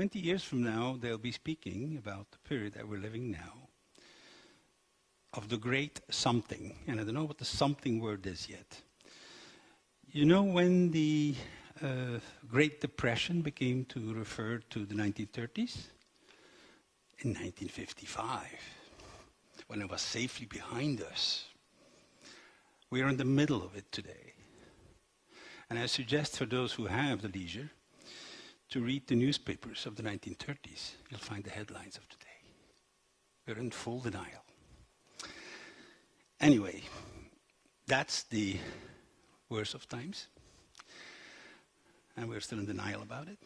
20 years from now, they'll be speaking about the period that we're living now, of the great something. And I don't know what the something word is yet. You know when the Great Depression became to refer to the 1930s? In 1955, when it was safely behind us. We are in the middle of it today. And I suggest for those who have the leisure to read the newspapers of the 1930s. You'll find the headlines of today. We're in full denial. Anyway, that's the worst of times. And we're still in denial about it.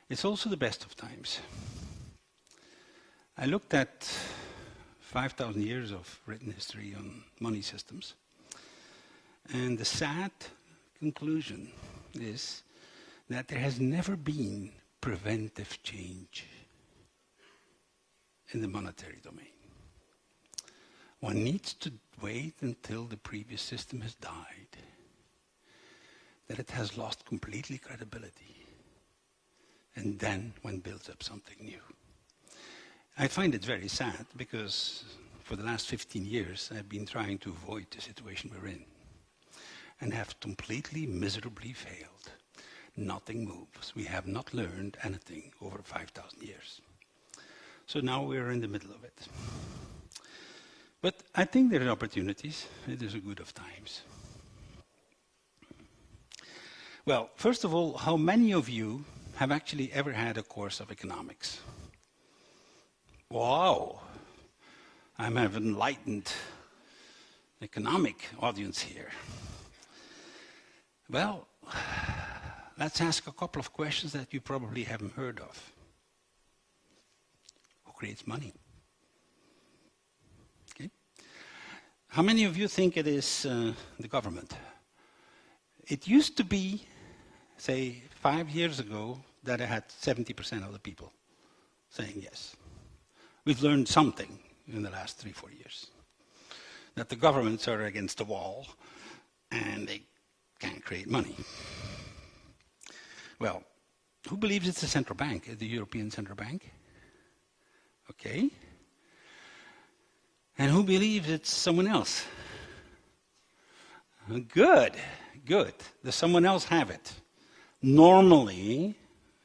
It's also the best of times. I looked at 5,000 years of written history on money systems. And the sad conclusion is that there has never been preventive change in the monetary domain. One needs to wait until the previous system has died, that it has lost completely credibility, and then one builds up something new. I find it very sad because for the last 15 years I've been trying to avoid the situation we're in and have completely miserably failed. Nothing moves. We have not learned anything over 5,000 years. So now we're in the middle of it. But I think there are opportunities. It is a good of times. Well, first of all, how many of you have actually ever had a course of economics? Wow! I have an enlightened economic audience here. Well, let's ask a couple of questions that you probably haven't heard of. Who creates money? Okay. How many of you think it is the government? It used to be, say, 5 years ago, that I had 70% of the people saying yes. We've learned something in the last 3-4 years. That the governments are against the wall and they can't create money. Well, who believes it's the central bank, the European Central Bank? Okay. And who believes it's someone else? Good, good. Does someone else have it? Normally,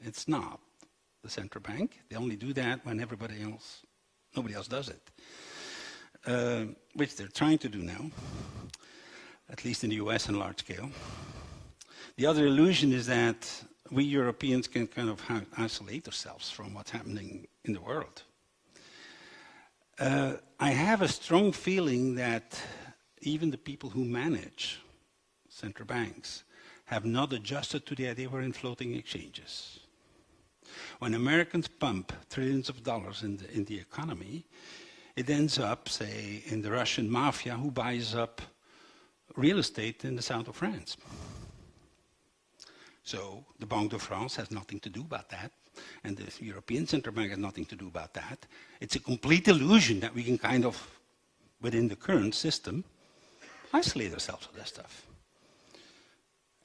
it's not the central bank. They only do that when nobody else does it. Which they're trying to do now, at least in the US on large scale. The other illusion is that we Europeans can kind of isolate ourselves from what's happening in the world. I have a strong feeling that even the people who manage central banks have not adjusted to the idea we're in floating exchanges. When Americans pump trillions of dollars in the economy, it ends up, say, in the Russian mafia who buys up real estate in the south of France. So the Banque de France has nothing to do about that, and the European Central Bank has nothing to do about that. It's a complete illusion that we can kind of, within the current system, isolate ourselves from that stuff.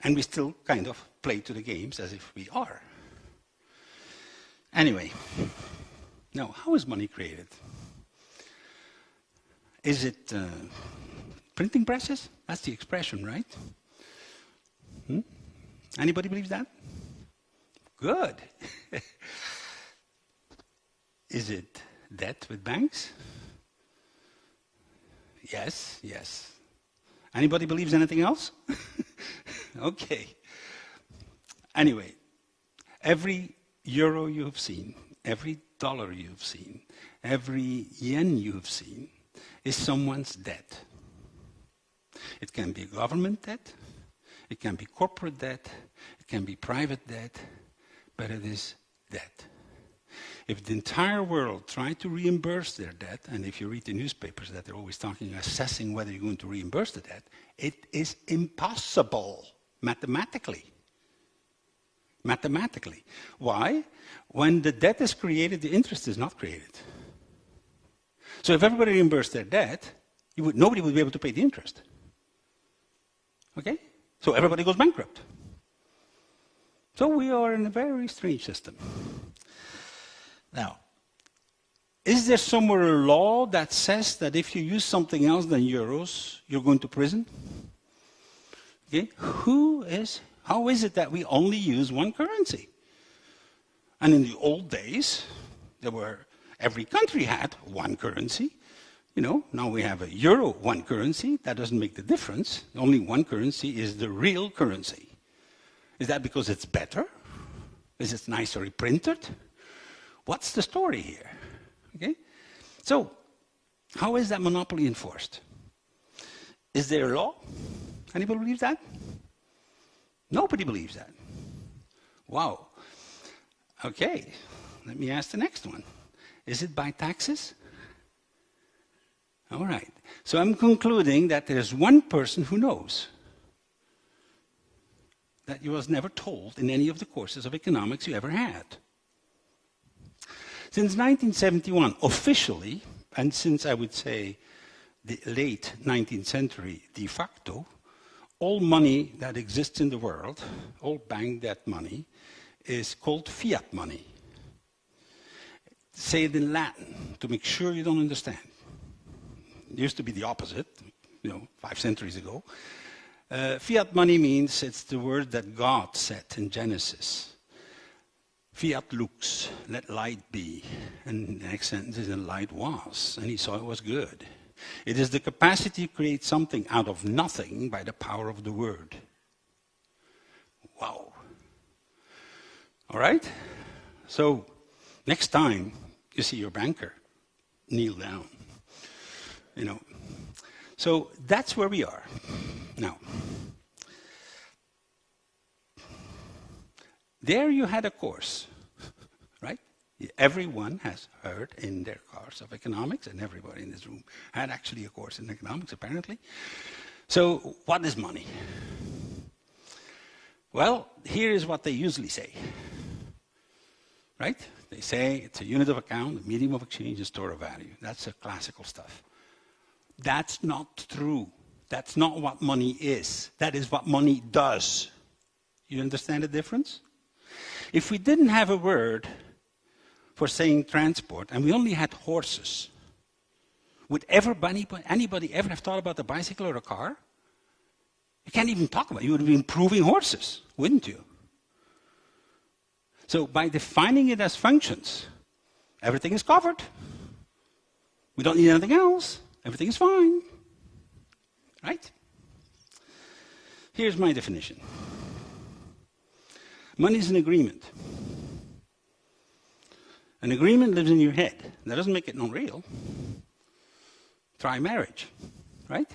And we still kind of play to the games as if we are. Anyway, now, how is money created? Is it printing presses? That's the expression, right? Anybody believes that? Good. Is it debt with banks? Yes, yes. Anybody believes anything else? Okay. Anyway, every euro you have seen, every dollar you have seen, every yen you have seen is someone's debt. It can be government debt, it can be corporate debt, it can be private debt, but it is debt. If the entire world tried to reimburse their debt, and if you read the newspapers that they're always talking, assessing whether you're going to reimburse the debt, it is impossible mathematically. Mathematically. Why? When the debt is created, the interest is not created. So if everybody reimbursed their debt, nobody would be able to pay the interest. Okay? So everybody goes bankrupt. So we are in a very strange system. Now, is there somewhere a law that says that if you use something else than euros, you're going to prison? Okay? How is it that we only use one currency? And in the old days, every country had one currency. You know, now we have a euro, one currency. That doesn't make the difference. Only one currency is the real currency. Is that because it's better? Is it nicer printed? What's the story here? Okay? So, how is that monopoly enforced? Is there a law? Anybody believe that? Nobody believes that. Wow. Okay, let me ask the next one. Is it by taxes? All right. So I'm concluding that there's one person who knows. That you was never told in any of the courses of economics you ever had. Since 1971, officially, and since I would say the late 19th century de facto, all money that exists in the world, all bank debt money, is called fiat money. Say it in Latin to make sure you don't understand. It used to be the opposite, 5 centuries ago. Fiat money means it's the word that God said in Genesis. Fiat lux, let light be. And the next sentence is, and light was, and he saw it was good. It is the capacity to create something out of nothing by the power of the word. Wow. All right? So, next time you see your banker, kneel down. So that's where we are. Now, there you had a course, right? Everyone has heard in their course of economics, and everybody in this room had actually a course in economics, apparently. So, what is money? Well, here is what they usually say, right? They say it's a unit of account, a medium of exchange, a store of value. That's the classical stuff. That's not true. That's not what money is. That is what money does. You understand the difference? If we didn't have a word for saying transport, and we only had horses, would anybody ever have thought about a bicycle or a car? You can't even talk about it. You would have been proving horses, wouldn't you? So by defining it as functions, everything is covered. We don't need anything else. Everything is fine. Right? Here's my definition. Money is an agreement. An agreement lives in your head. That doesn't make it not real. Try marriage, right?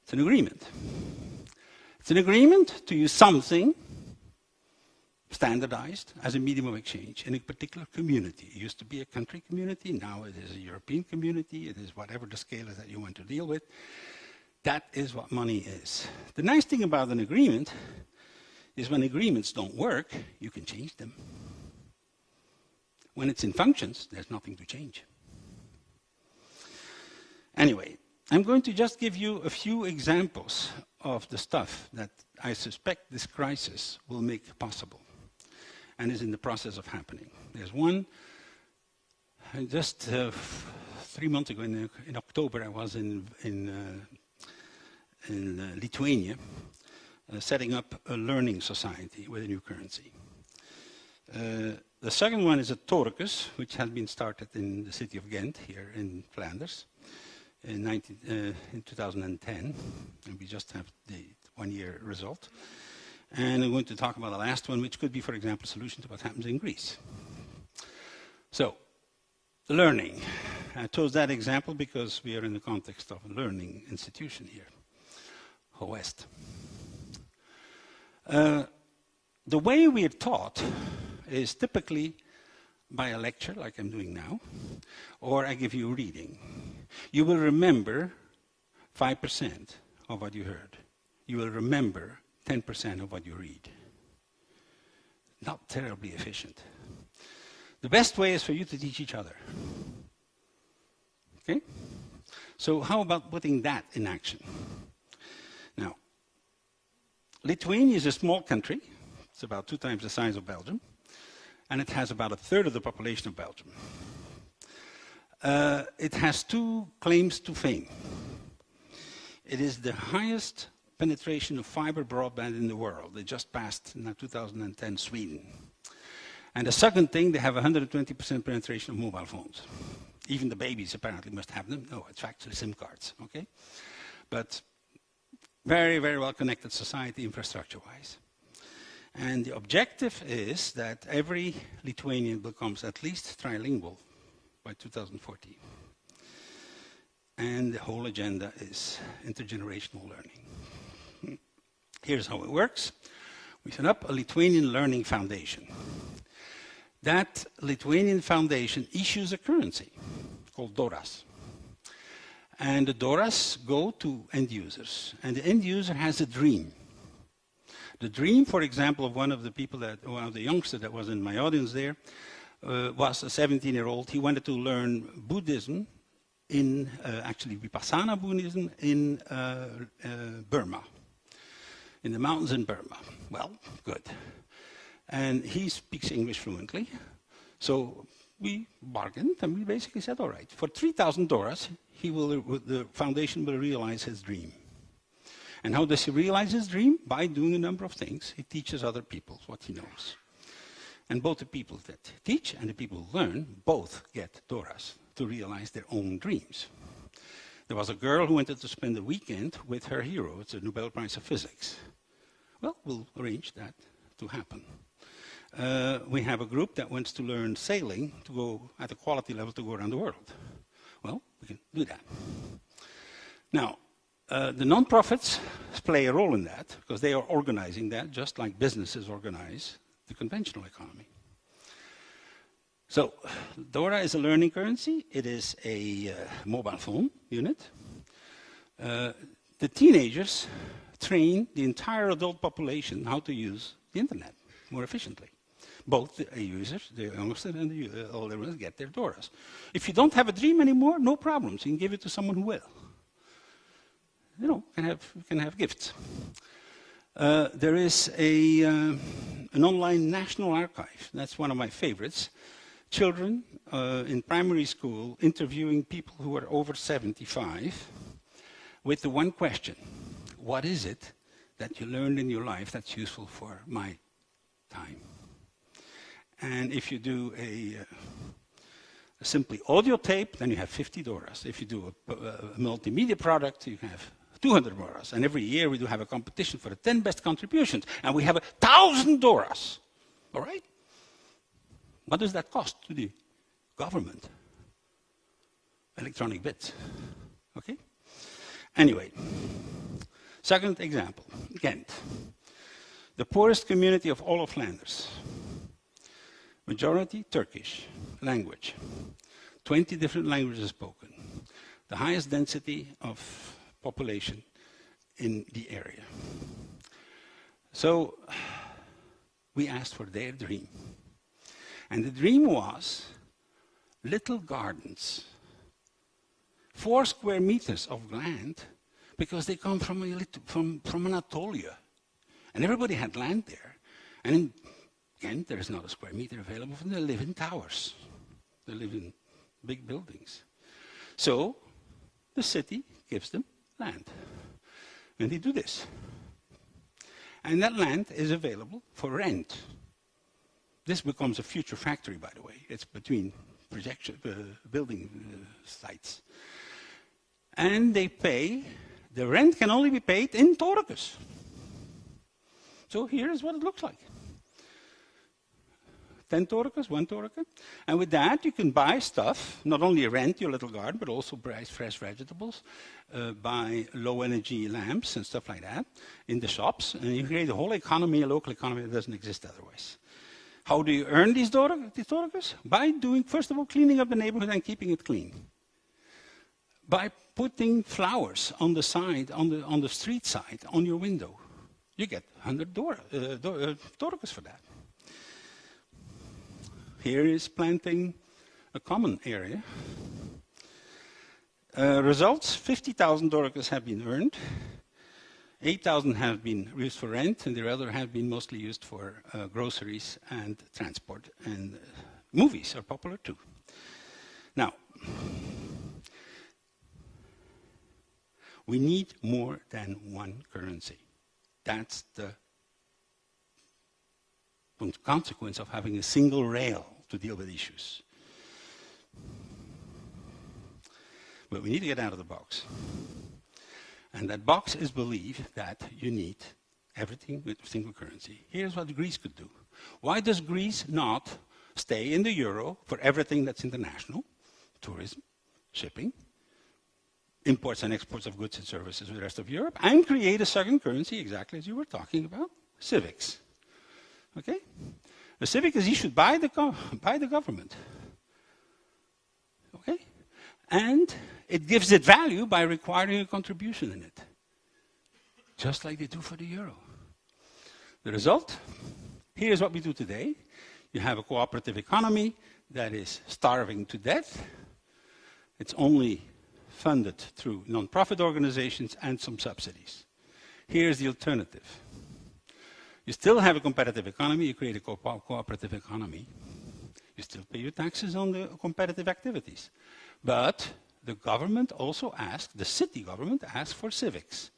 It's an agreement. It's an agreement to use something standardized as a medium of exchange in a particular community. It used to be a country community, now it is a European community, it is whatever the scale is that you want to deal with. That is what money is. The nice thing about an agreement is when agreements don't work, you can change them. When it's in functions, there's nothing to change. Anyway, I'm going to just give you a few examples of the stuff that I suspect this crisis will make possible and is in the process of happening. There's one, just 3 months ago in October, I was in Lithuania setting up a learning society with a new currency. The second one is a Torcus, which has been started in the city of Ghent, here in Flanders, in 2010, and we just have the 1-year result. And I'm going to talk about the last one, which could be, for example, a solution to what happens in Greece. So, learning. I chose that example because we are in the context of a learning institution here, West. The way we are taught is typically by a lecture, like I'm doing now, or I give you a reading. You will remember 5% of what you heard. You will remember 10% of what you read. Not terribly efficient. The best way is for you to teach each other. Okay? So how about putting that in action? Now, Lithuania is a small country, It's about 2 times the size of Belgium. And it has about 1/3 of the population of Belgium. It has 2 claims to fame. It is the highest penetration of fiber broadband in the world. They just passed in 2010 Sweden. And the second thing, they have 120% penetration of mobile phones. Even the babies apparently must have them. No, it's actually SIM cards, okay? But very, very well connected society infrastructure-wise. And the objective is that every Lithuanian becomes at least trilingual by 2014. And the whole agenda is intergenerational learning. Here's how it works. We set up a Lithuanian Learning Foundation. That Lithuanian foundation issues a currency called Doras. And the Doras go to end users. And the end user has a dream. The dream, for example, of one of the youngsters that was in my audience there, was a 17-year-old. He wanted to learn Buddhism actually Vipassana Buddhism in Burma, in the mountains in Burma. Well, good. And he speaks English fluently. So we bargained and we basically said, all right, for $3,000, the foundation will realize his dream. And how does he realize his dream? By doing a number of things. He teaches other people what he knows. And both the people that teach and the people who learn both get Doras to realize their own dreams. There was a girl who wanted to spend a weekend with her hero. It's a Nobel Prize of Physics. Well, we'll arrange that to happen. We have a group that wants to learn sailing to go at a quality level to go around the world. Well, we can do that. Now, the non-profits play a role in that because they are organizing that just like businesses organize the conventional economy. So, Dora is a learning currency. It is a mobile phone unit. The teenagers train the entire adult population how to use the internet more efficiently. Both the users, the youngsters and the older ones, get their Doras. If you don't have a dream anymore, no problems. You can give it to someone who will. You know, you can have gifts. There is an online national archive. That's one of my favorites. Children in primary school interviewing people who are over 75 with the one question: what is it that you learned in your life that's useful for my time? And if you do a simply audio tape, then you have 50 Doras. If you do a multimedia product, you have 200 Doras. And every year we do have a competition for the 10 best contributions. And we have 1,000 Doras. All right? What does that cost to the government? Electronic bits. Okay? Anyway, second example, Ghent. The poorest community of all of Flanders. Majority Turkish language. 20 different languages spoken. The highest density of population in the area. So we asked for their dream. And the dream was little gardens, 4 square meters of land, because they come from Anatolia. And everybody had land there. And in Ghent, there is not a square meter available, and they live in towers. They live in big buildings. So the city gives them land. And they do this. And that land is available for rent. This becomes a future factory, by the way. It's between building sites. And they pay, the rent can only be paid in Toricus. So here is what it looks like. 10 Toricus, 1 Toricus. And with that, you can buy stuff, not only rent your little garden, but also buy fresh vegetables, buy low-energy lamps and stuff like that in the shops. And you create a whole economy, a local economy that doesn't exist otherwise. How do you earn these Toricus? By doing, first of all, cleaning up the neighborhood and keeping it clean. By putting flowers on the side, on the street side, on your window. You get 100 Toricus for that. Here is planting a common area. Results, 50,000 Doricus have been earned. 8,000 have been used for rent, and the other have been mostly used for groceries and transport. And movies are popular too. Now, we need more than one currency. That's the consequence of having a single rail to deal with issues. But we need to get out of the box. And that box is belief that you need everything with a single currency. Here's what Greece could do. Why does Greece not stay in the euro for everything that's international? Tourism, shipping, imports and exports of goods and services with the rest of Europe, and create a second currency, exactly as you were talking about, civics. Okay? A civic is issued by the government. Okay? And it gives it value by requiring a contribution in it, just like they do for the euro. The result? Here's what we do today. You have a cooperative economy that is starving to death. It's only funded through non-profit organizations and some subsidies. Here's the alternative. You still have a competitive economy, you create a cooperative economy. You still pay your taxes on the competitive activities. But the government also asks, the city government asks for civics.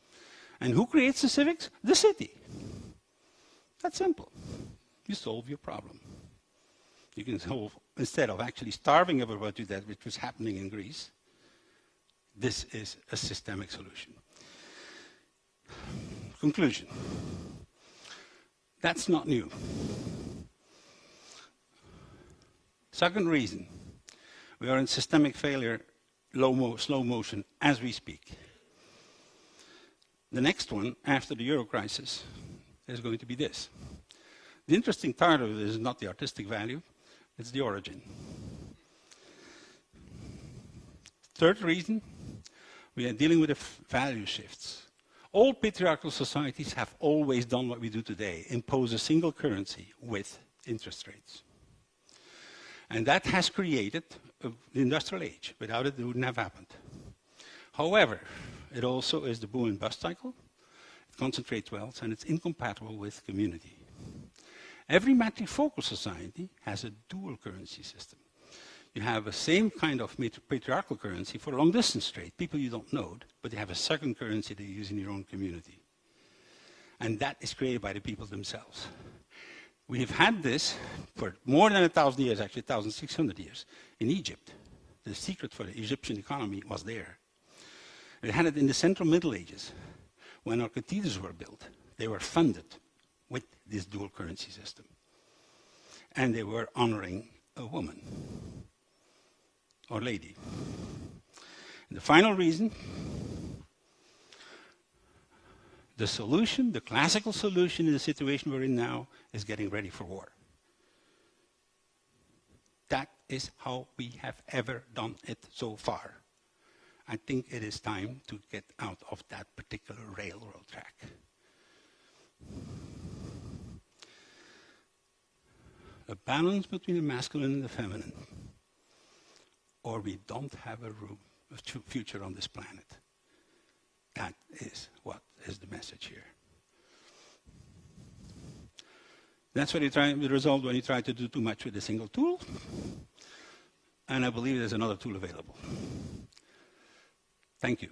And who creates the civics? The city. That's simple. You solve your problem. You can solve, instead of actually starving everybody to death, which was happening in Greece, this is a systemic solution. Conclusion. That's not new. Second reason, we are in systemic failure, slow motion, as we speak. The next one, after the euro crisis, is going to be this. The interesting part of this is not the artistic value, it's the origin. Third reason, we are dealing with value shifts. All patriarchal societies have always done what we do today, impose a single currency with interest rates. And that has created the industrial age. Without it, it wouldn't have happened. However, it also is the boom and bust cycle. It concentrates wealth, and it's incompatible with community. Every matrifocal society has a dual currency system. You have the same kind of patriarchal currency for long distance trade, people you don't know, but they have a second currency they use in your own community. And that is created by the people themselves. We have had this for more than 1,000 years, actually 1,600 years, in Egypt. The secret for the Egyptian economy was there. We had it in the Central Middle Ages. When our cathedrals were built, they were funded with this dual currency system. And they were honoring a woman or lady. And the final reason, the solution, the classical solution in the situation we're in now is getting ready for war. That is how we have ever done it so far. I think it is time to get out of that particular railroad track. A balance between the masculine and the feminine, or we don't have a future on this planet. That is what is the message here. That's what the result when you try to do too much with a single tool. And I believe there's another tool available. Thank you.